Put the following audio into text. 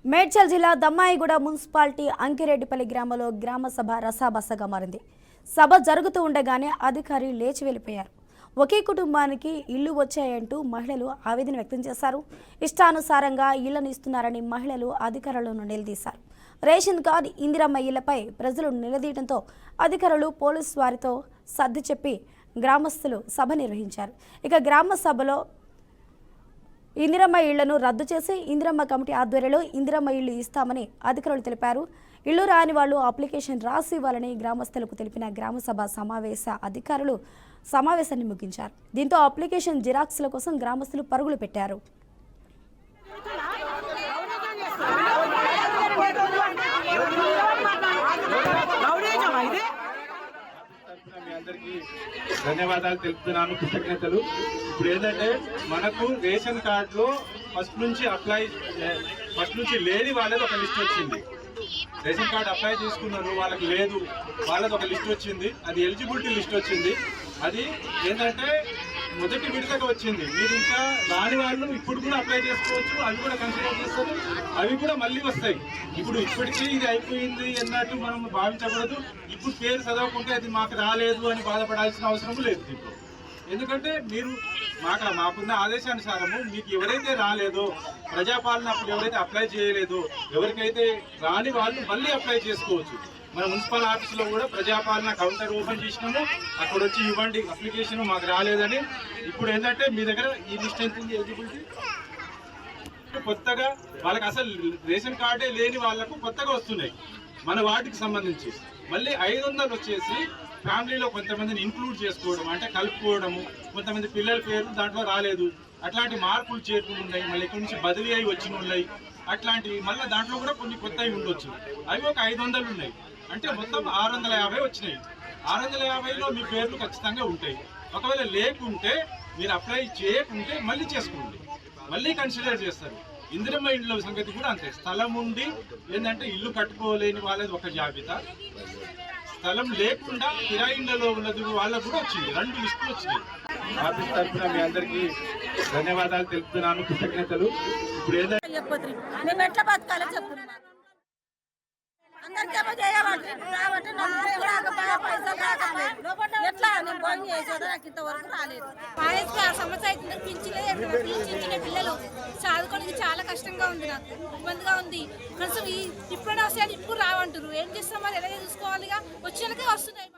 మేడ్చల్ జిల్లా దమ్మాయిగూడ మున్సిపాలిటీ అంకిరెడ్డిపల్లి గ్రామంలో గ్రామ సభ రసాబసగా మారింది. సభ జరుగుతూ ఉండగానే అధికారి లేచి వెళ్లిపోయారు. ఒకే కుటుంబానికి ఇల్లు వచ్చాయంటూ మహిళలు ఆవేదన వ్యక్తం చేశారు. ఇష్టానుసారంగా ఇళ్లను ఇస్తున్నారని మహిళలు అధికారులను నిలదీశారు. రేషన్ కార్డు ఇందిరమ్మ ఇళ్లపై ప్రజలు నిలదీయడంతో అధికారులు పోలీసు వారితో సర్ది చెప్పి గ్రామస్తులు సభ నిర్వహించారు. ఇక గ్రామ సభలో ఇందిరమ్మ ఇళ్లను రద్దు చేసి ఇందిరమ్మ కమిటీ ఆధ్వర్యంలో ఇందిరమ్మ ఇళ్లు ఇస్తామని అధికారులు తెలిపారు. ఇళ్లు రాని వాళ్లు అప్లికేషన్ రాసి ఇవ్వాలని గ్రామస్తులకు తెలిపిన గ్రామసభ అధికారులు సమావేశాన్ని ముగించారు. దీంతో అప్లికేషన్ జిరాక్స్ల కోసం గ్రామస్తులు పరుగులు పెట్టారు. ధన్యవాదాలు తెలుపుతున్నాను, కృతజ్ఞతలు. ఇప్పుడు ఏంటంటే మనకు రేషన్ కార్డులో ఫస్ట్ నుంచి లేని వాళ్ళది ఒక లిస్ట్ వచ్చింది. రేషన్ కార్డు అప్లై చేసుకున్నారు, వాళ్ళకి లేదు, వాళ్ళది ఒక లిస్ట్ వచ్చింది. అది ఎలిజిబిలిటీ లిస్ట్ వచ్చింది. అది ఏంటంటే మొదటి విడతగా వచ్చింది. మీరు ఇంకా రాని వాళ్ళు ఇప్పుడు కూడా అప్లై చేసుకోవచ్చు, అవి కూడా కన్సిడర్ చేస్తారు, అవి కూడా మళ్ళీ వస్తాయి. ఇప్పటికీ ఇది అయిపోయింది అన్నట్టు మనం భావించకూడదు. ఇప్పుడు పేరు చదవకుంటే అది మాకు రాలేదు అని బాధపడాల్సిన అవసరం లేదు ఇప్పుడు. ఎందుకంటే మీరు మాకున్న ఆదేశానుసారము మీకు ఎవరైతే రాలేదో, ప్రజాపాలన అప్పుడు ఎవరైతే అప్లై చేయలేదో, ఎవరికైతే రాని వాళ్ళు మళ్ళీ అప్లై చేసుకోవచ్చు. మన మున్సిపల్ ఆఫీసులో కూడా ప్రజాపాలన కౌంటర్ ఓపెన్ చేసినాము. అక్కడ వచ్చి ఇవ్వండి అప్లికేషన్, మాకు రాలేదని. ఇప్పుడు ఏంటంటే మీ దగ్గర ఈ లిస్ట్ ఎంత ఉంది ఎలిజిబిలిటీ, కొత్తగా వాళ్ళకి అసలు రేషన్ కార్డే లేని వాళ్లకు కొత్తగా వస్తున్నాయి. మన వార్డుకి సంబంధించి మళ్ళీ 500 వచ్చేసి ఫ్యామిలీలో కొంతమందిని ఇంక్లూడ్ చేసుకోవడం, అంటే కలుపుకోవడము. కొంతమంది పిల్లల పేర్లు దాంట్లో రాలేదు, అట్లాంటి మార్పులు చేర్పులు ఉన్నాయి. మళ్ళీ ఇక్కడి నుంచి బదిలీ అయి వచ్చిన ఉన్నాయి. అట్లాంటివి మళ్ళీ దాంట్లో కూడా కొన్ని కొత్తవి ఉండొచ్చు. అవి ఒక 500 ఉన్నాయి. అంటే మొత్తం 650 వచ్చినాయి. 650లో మీ పేర్లు ఖచ్చితంగా ఉంటాయి. ఒకవేళ లేకుంటే మీరు అప్లై చేయకుంటే మళ్ళీ చేసుకోండి, మళ్ళీ కన్సిడర్ చేస్తారు. ఇందిరమ్మ ఇళ్ళ సంగతి కూడా అంతే. స్థలం ఉండి ఏంటంటే ఇల్లు కట్టుకోలేని వాళ్ళది ఒక జాబితా, స్థలం లేకుండా కిరాయి ఇళ్లలో ఉన్నది వాళ్ళకు కూడా వచ్చింది. 2 లిస్టులు వచ్చినాయి. ఆఫీస్ తరఫున మీ అందరికీ ధన్యవాదాలు తెలుపుతున్నాను, కృతజ్ఞతలు. ఇప్పుడు ఏంటంటే అందరికేమో చేయబట్టి పైసలు రాకపోయి ఎట్లా నేను భోజనం చేసేదా, నాకు ఇంతవరకు రాలేదు. కాలేజ్కి ఆ సమస్య అవుతుంది. పింఛన్లే పిల్లలు చదువుకోవడానికి చాలా కష్టంగా ఉంది, నాకు ఇబ్బందిగా ఉంది. కనీసం ఇప్పుడైనా వస్తాయని ఇప్పుడు రావంటారు. ఏం చేస్తాం మరి, ఎలాగే చూసుకోవాలిగా, వచ్చేలకే వస్తున్నాయి.